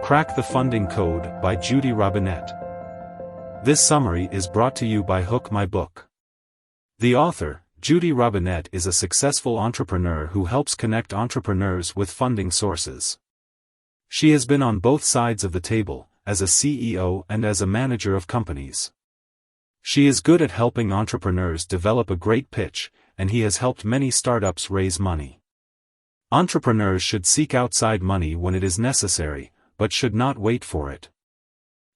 Crack the Funding Code by Judy Robinette. This summary is brought to you by Hook My Book. The author, Judy Robinette, is a successful entrepreneur who helps connect entrepreneurs with funding sources. She has been on both sides of the table, as a CEO and as a manager of companies. She is good at helping entrepreneurs develop a great pitch, and he has helped many startups raise money. Entrepreneurs should seek outside money when it is necessary, but should not wait for it.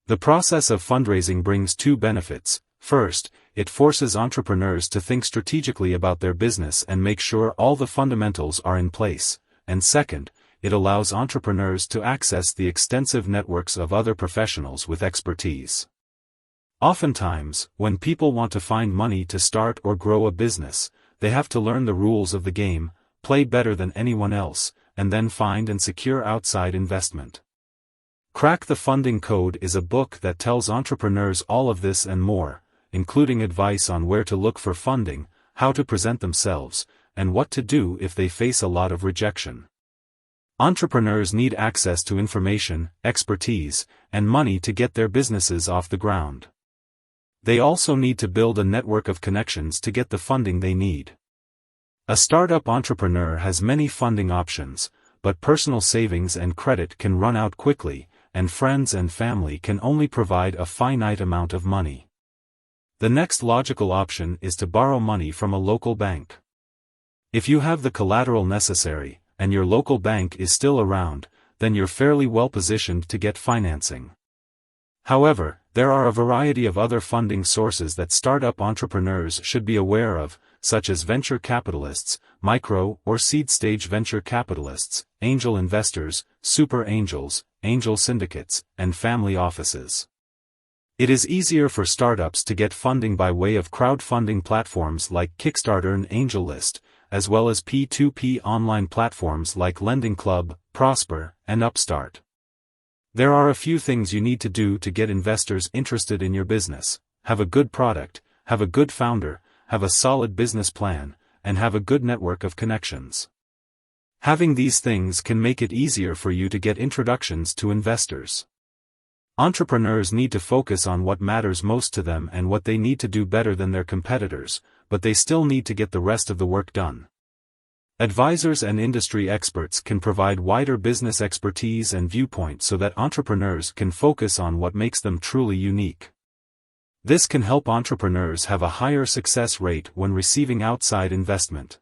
The process of fundraising brings two benefits. First, it forces entrepreneurs to think strategically about their business and make sure all the fundamentals are in place, and second, it allows entrepreneurs to access the extensive networks of other professionals with expertise. Oftentimes, when people want to find money to start or grow a business, they have to learn the rules of the game, play better than anyone else, and then find and secure outside investment. Crack the Funding Code is a book that tells entrepreneurs all of this and more, including advice on where to look for funding, how to present themselves, and what to do if they face a lot of rejection. Entrepreneurs need access to information, expertise, and money to get their businesses off the ground. They also need to build a network of connections to get the funding they need. A startup entrepreneur has many funding options, but personal savings and credit can run out quickly, and friends and family can only provide a finite amount of money. The next logical option is to borrow money from a local bank. If you have the collateral necessary, and your local bank is still around, then you're fairly well positioned to get financing. However, there are a variety of other funding sources that startup entrepreneurs should be aware of, such as venture capitalists, micro or seed stage venture capitalists, angel investors, super angels, angel syndicates, and family offices. It is easier for startups to get funding by way of crowdfunding platforms like Kickstarter and AngelList, as well as P2P online platforms like Lending Club, Prosper, and Upstart. There are a few things you need to do to get investors interested in your business: have a good product, have a good founder, have a solid business plan, and have a good network of connections. Having these things can make it easier for you to get introductions to investors. Entrepreneurs need to focus on what matters most to them and what they need to do better than their competitors, but they still need to get the rest of the work done. Advisors and industry experts can provide wider business expertise and viewpoint so that entrepreneurs can focus on what makes them truly unique. This can help entrepreneurs have a higher success rate when receiving outside investment.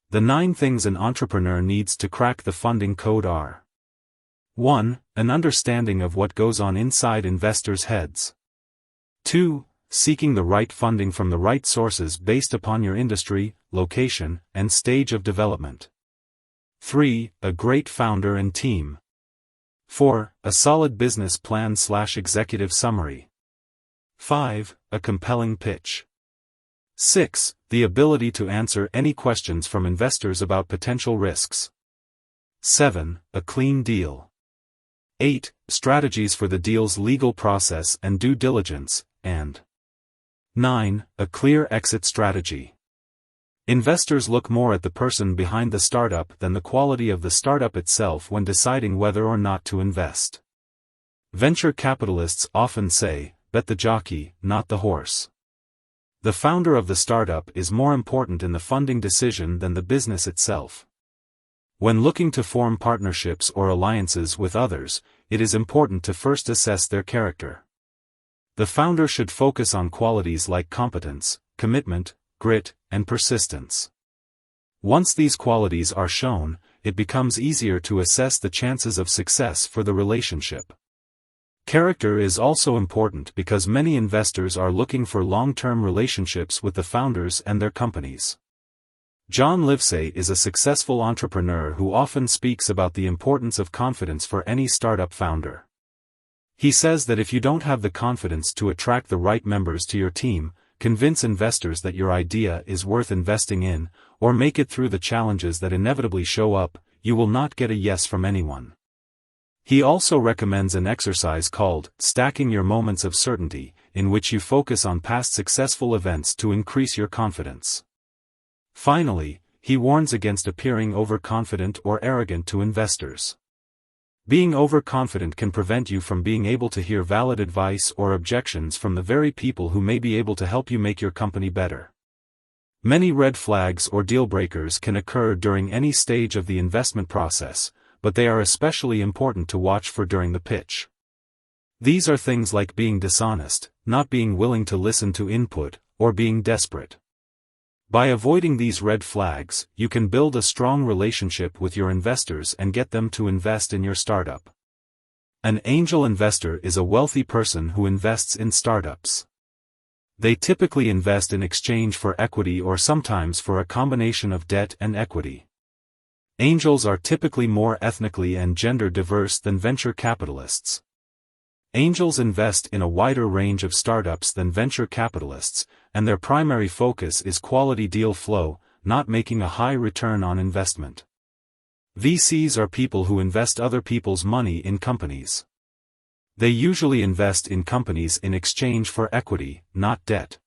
The 9 things an entrepreneur needs to crack the funding code are: 1. An understanding of what goes on inside investors' heads. 2. Seeking the right funding from the right sources based upon your industry, location, and stage of development. 3. A great founder and team. 4. A solid business plan/executive summary. 5. A compelling pitch. 6. The ability to answer any questions from investors about potential risks. 7. A clean deal. 8. Strategies for the deal's legal process and due diligence, and 9. A clear exit strategy. Investors look more at the person behind the startup than the quality of the startup itself when deciding whether or not to invest. Venture capitalists often say, "Bet the jockey, not the horse." The founder of the startup is more important in the funding decision than the business itself. When looking to form partnerships or alliances with others, it is important to first assess their character. The founder should focus on qualities like competence, commitment, grit, and persistence. Once these qualities are shown, it becomes easier to assess the chances of success for the relationship. Character is also important because many investors are looking for long-term relationships with the founders and their companies. John Livesey is a successful entrepreneur who often speaks about the importance of confidence for any startup founder. He says that if you don't have the confidence to attract the right members to your team, convince investors that your idea is worth investing in, or make it through the challenges that inevitably show up, you will not get a yes from anyone. He also recommends an exercise called stacking your moments of certainty, in which you focus on past successful events to increase your confidence. Finally, he warns against appearing overconfident or arrogant to investors. Being overconfident can prevent you from being able to hear valid advice or objections from the very people who may be able to help you make your company better. Many red flags or deal breakers can occur during any stage of the investment process, but they are especially important to watch for during the pitch. These are things like being dishonest, not being willing to listen to input, or being desperate. By avoiding these red flags, you can build a strong relationship with your investors and get them to invest in your startup. An angel investor is a wealthy person who invests in startups. They typically invest in exchange for equity or sometimes for a combination of debt and equity. Angels are typically more ethnically and gender diverse than venture capitalists. Angels invest in a wider range of startups than venture capitalists, and their primary focus is quality deal flow, not making a high return on investment. VCs are people who invest other people's money in companies. They usually invest in companies in exchange for equity, not debt.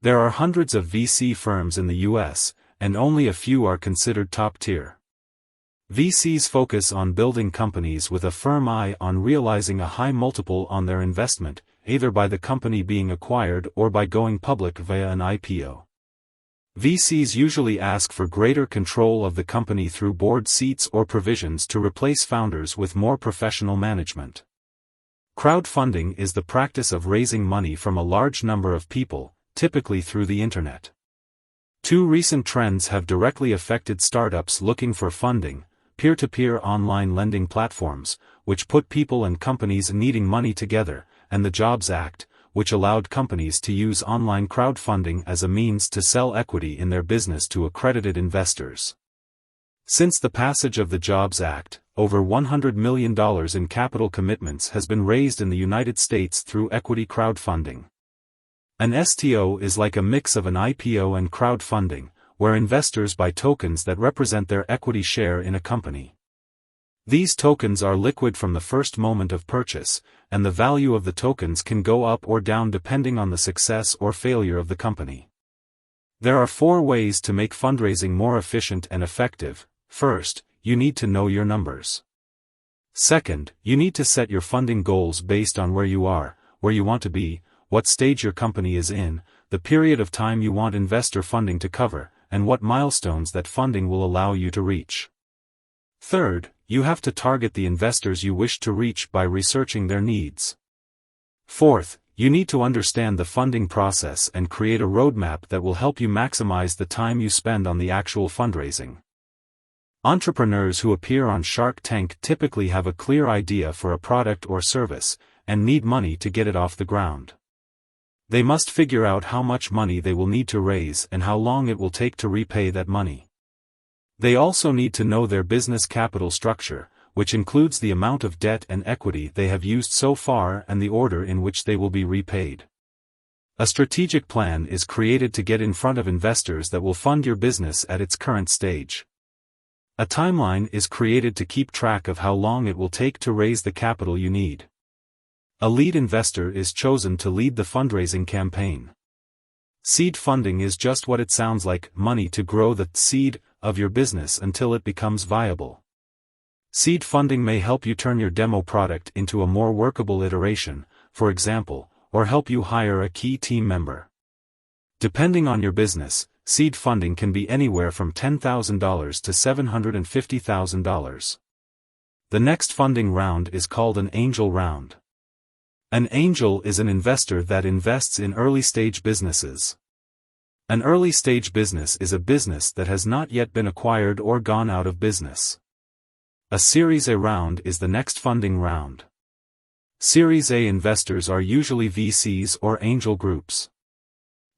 There are hundreds of VC firms in the US, and only a few are considered top tier. VCs focus on building companies with a firm eye on realizing a high multiple on their investment, either by the company being acquired or by going public via an IPO. VCs usually ask for greater control of the company through board seats or provisions to replace founders with more professional management. Crowdfunding is the practice of raising money from a large number of people, typically through the internet. Two recent trends have directly affected startups looking for funding: peer-to-peer online lending platforms, which put people and companies needing money together, and the Jobs Act, which allowed companies to use online crowdfunding as a means to sell equity in their business to accredited investors. Since the passage of the Jobs Act, over $100 million in capital commitments has been raised in the United States through equity crowdfunding. An STO is like a mix of an IPO and crowdfunding, where investors buy tokens that represent their equity share in a company. These tokens are liquid from the first moment of purchase, and the value of the tokens can go up or down depending on the success or failure of the company. There are 4 ways to make fundraising more efficient and effective. First, you need to know your numbers. Second, you need to set your funding goals based on where you are, where you want to be, what stage your company is in, the period of time you want investor funding to cover, and what milestones that funding will allow you to reach. Third, you have to target the investors you wish to reach by researching their needs. Fourth, you need to understand the funding process and create a roadmap that will help you maximize the time you spend on the actual fundraising. Entrepreneurs who appear on Shark Tank typically have a clear idea for a product or service, and need money to get it off the ground. They must figure out how much money they will need to raise and how long it will take to repay that money. They also need to know their business capital structure, which includes the amount of debt and equity they have used so far and the order in which they will be repaid. A strategic plan is created to get in front of investors that will fund your business at its current stage. A timeline is created to keep track of how long it will take to raise the capital you need. A lead investor is chosen to lead the fundraising campaign. Seed funding is just what it sounds like: money to grow the seed of your business until it becomes viable. Seed funding may help you turn your demo product into a more workable iteration, for example, or help you hire a key team member. Depending on your business, seed funding can be anywhere from $10,000 to $750,000. The next funding round is called an angel round. An angel is an investor that invests in early-stage businesses. An early-stage business is a business that has not yet been acquired or gone out of business. A Series A round is the next funding round. Series A investors are usually VCs or angel groups.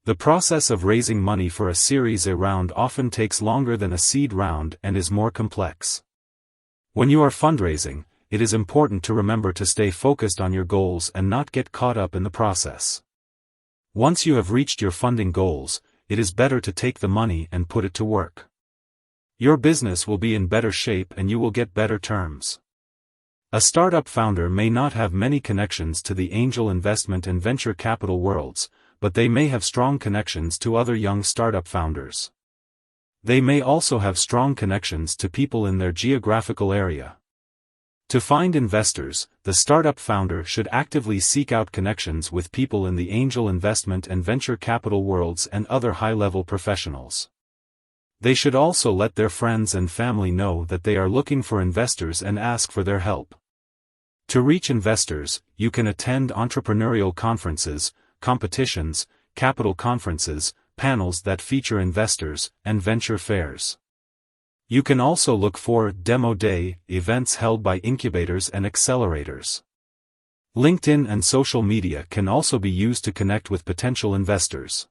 The process of raising money for a Series A round often takes longer than a seed round and is more complex. When you are fundraising, it is important to remember to stay focused on your goals and not get caught up in the process. Once you have reached your funding goals, it is better to take the money and put it to work. Your business will be in better shape and you will get better terms. A startup founder may not have many connections to the angel investment and venture capital worlds, but they may have strong connections to other young startup founders. They may also have strong connections to people in their geographical area. To find investors, the startup founder should actively seek out connections with people in the angel investment and venture capital worlds and other high-level professionals. They should also let their friends and family know that they are looking for investors and ask for their help. To reach investors, you can attend entrepreneurial conferences, competitions, capital conferences, panels that feature investors, and venture fairs. You can also look for demo day events held by incubators and accelerators. LinkedIn and social media can also be used to connect with potential investors.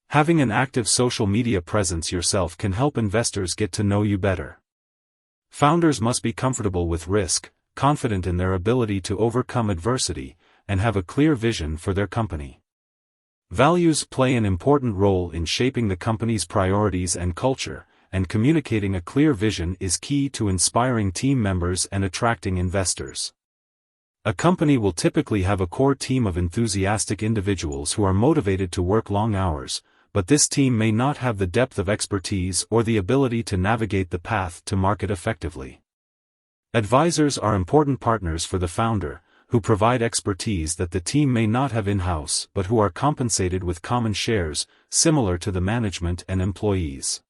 Having an active social media presence yourself can help investors get to know you better. Founders must be comfortable with risk, confident in their ability to overcome adversity, and have a clear vision for their company. Values play an important role in shaping the company's priorities and culture, and communicating a clear vision is key to inspiring team members and attracting investors. A company will typically have a core team of enthusiastic individuals who are motivated to work long hours, but this team may not have the depth of expertise or the ability to navigate the path to market effectively. Advisors are important partners for the founder, who provide expertise that the team may not have in-house but who are compensated with common shares, similar to the management and employees.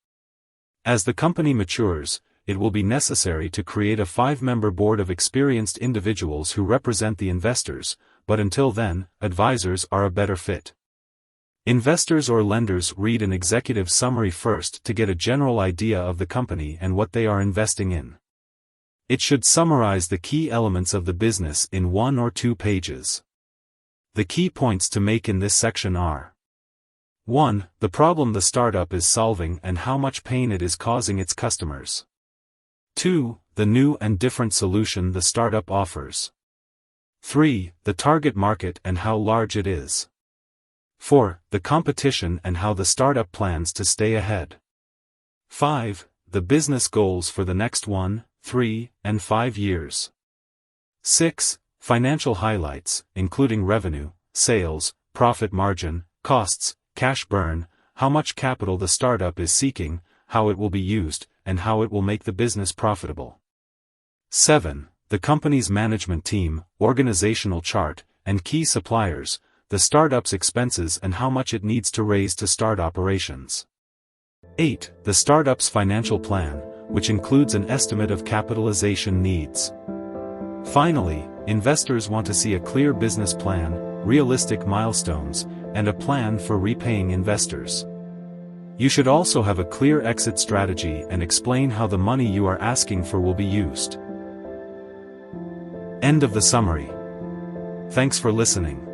As the company matures, it will be necessary to create a 5-member board of experienced individuals who represent the investors, but until then, advisors are a better fit. Investors or lenders read an executive summary first to get a general idea of the company and what they are investing in. It should summarize the key elements of the business in 1 or 2 pages. The key points to make in this section are: 1. The problem the startup is solving and how much pain it is causing its customers. 2. The new and different solution the startup offers. 3. The target market and how large it is. 4. The competition and how the startup plans to stay ahead. 5. The business goals for the next 1, 3, and 5 years. 6. Financial highlights, including revenue, sales, profit margin, costs, cash burn, how much capital the startup is seeking, how it will be used, and how it will make the business profitable. 7. The company's management team, organizational chart, and key suppliers, the startup's expenses and how much it needs to raise to start operations. 8. The startup's financial plan, which includes an estimate of capitalization needs. Finally, investors want to see a clear business plan, realistic milestones, and a plan for repaying investors. You should also have a clear exit strategy and explain how the money you are asking for will be used. End of the summary. Thanks for listening.